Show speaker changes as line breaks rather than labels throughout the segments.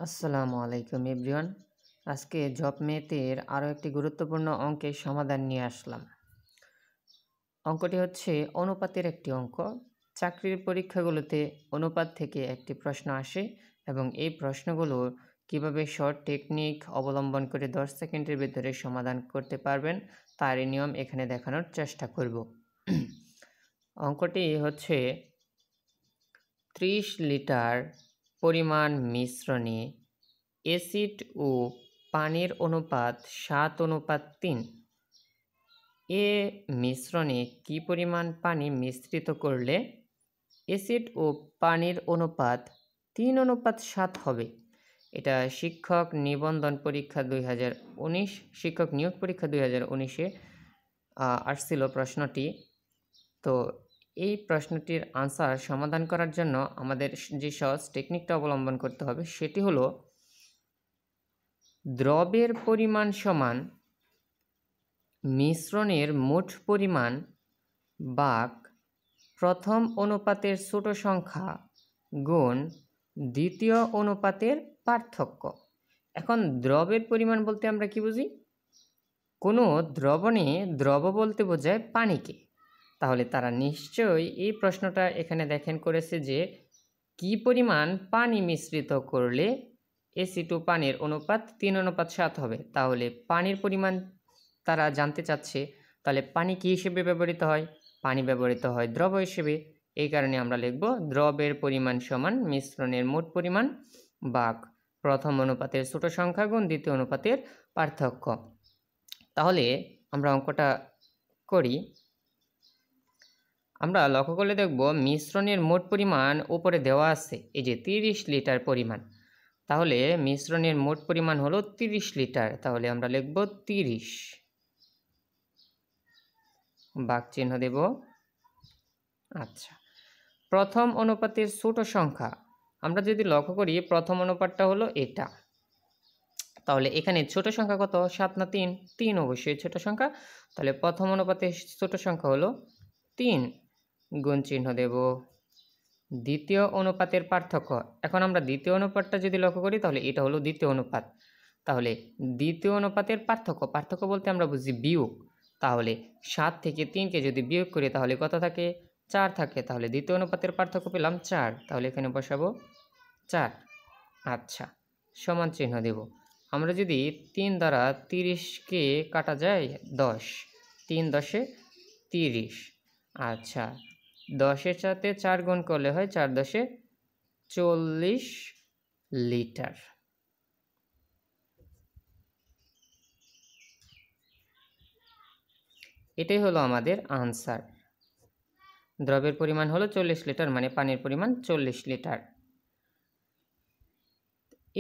আসসালামু আলাইকুম এভরিওয়ান। আজকে জব মেথের আরও একটি গুরুত্বপূর্ণ অঙ্কের সমাধান নিয়ে আসলাম। অঙ্কটি হচ্ছে অনুপাতের একটি অঙ্ক। চাকরির পরীক্ষাগুলোতে অনুপাত থেকে একটি প্রশ্ন আসে এবং এই প্রশ্নগুলো কিভাবে শর্ট টেকনিক অবলম্বন করে 10 সেকেন্ডের ভিতরে সমাধান করতে পারবেন তারই নিয়ম এখানে দেখানোর চেষ্টা করব। অঙ্কটি হচ্ছে 30 লিটার পরিমাণ মিশ্রণে অ্যাসিড ও পানির অনুপাত 7:3। এ মিশ্রণে কি পরিমাণ পানি মিশ্রিত করলে অ্যাসিড ও পানির অনুপাত 3:7 হবে? এটা শিক্ষক নিবন্ধন পরীক্ষা 2019 শিক্ষক নিয়োগ পরীক্ষা 2019-এ আসছিল প্রশ্নটি। তো এই প্রশ্নটির আনসার সমাধান করার জন্য আমাদের যে সহজ টেকনিকটা অবলম্বন করতে হবে সেটি হলো দ্রবের পরিমাণ সমান মিশ্রণের মোট পরিমাণ ভাগ প্রথম অনুপাতের ছোট সংখ্যা গুণ দ্বিতীয় অনুপাতের পার্থক্য। এখন দ্রবের পরিমাণ বলতে আমরা কি বুঝি? কোনো দ্রবণে দ্রব বলতে বোঝায় পানিকে। তাহলে তারা নিশ্চয়ই এই প্রশ্নটা এখানে দেখেন করেছে যে কি পরিমাণ পানি মিশ্রিত করলে অ্যাসিড ও পানির অনুপাত 3:7 হবে। তাহলে পানির পরিমাণ তারা জানতে চাচ্ছে। তাহলে পানি কি হিসেবে ব্যবহৃত হয়? পানি ব্যবহৃত হয় দ্রব হিসেবে। এই কারণে আমরা লিখব দ্রবের পরিমাণ সমান মিশ্রণের মোট পরিমাণ ভাগ প্রথম অনুপাতের ছোট সংখ্যা গুণ দ্বিতীয় অনুপাতের পার্থক্য। তাহলে আমরা অঙ্কটা করি। আমরা লক্ষ্য করলে দেখব মিশ্রণের মোট পরিমাণ উপরে দেওয়া আছে, এই যে 30 লিটার পরিমাণ। তাহলে মিশ্রণের মোট পরিমাণ হলো 30 লিটার। তাহলে আমরা লিখব 30, ভাগ চিহ্ন দেব। আচ্ছা, প্রথম অনুপাতের ছোট সংখ্যা আমরা যদি লক্ষ্য করি প্রথম অনুপাতটা হলো এটা। তাহলে এখানে ছোট সংখ্যা কত? 7 না 3? 3 অবশ্যই ছোট সংখ্যা। তাহলে প্রথম অনুপাতের ছোট সংখ্যা হলো 3, গুণ চিহ্ন দেব। দ্বিতীয় অনুপাতের পার্থক্য, এখন আমরা দ্বিতীয় অনুপাতটা যদি লক্ষ্য করি তাহলে এটা হলো দ্বিতীয় অনুপাত। তাহলে দ্বিতীয় অনুপাতের পার্থক্য, পার্থক্য বলতে আমরা বুঝি বিয়োগ। তাহলে 7 থেকে 3কে যদি বিয়োগ করি তাহলে কত থাকে? 4 থাকে। তাহলে দ্বিতীয় অনুপাতের পার্থক্য পেলাম 4। তাহলে এখানে বসাবো 4। আচ্ছা, সমান চিহ্ন দেব। আমরা যদি 3 দ্বারা 30কে কাটা যায় 10, 3 10 30। আচ্ছা, 10-এর সাথে 4 গুণ করলে হয় 4 10 40 লিটার। এটাই হলো আমাদের আনসার। দ্রবের পরিমাণ হলো 40 লিটার, মানে পানির পরিমাণ 40 লিটার।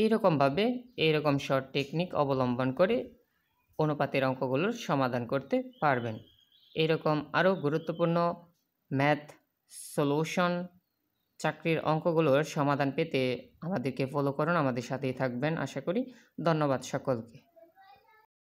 এইরকমভাবে এইরকম শর্ট টেকনিক অবলম্বন করে অনুপাতের অঙ্কগুলোর সমাধান করতে পারবেন। এইরকম আরও গুরুত্বপূর্ণ ম্যাথ সলিউশন চাকরির অঙ্কগুলোর সমাধান পেতে আমাদেরকে ফলো করুন, আমাদের সাথেই থাকবেন আশা করি। ধন্যবাদ সকলকে।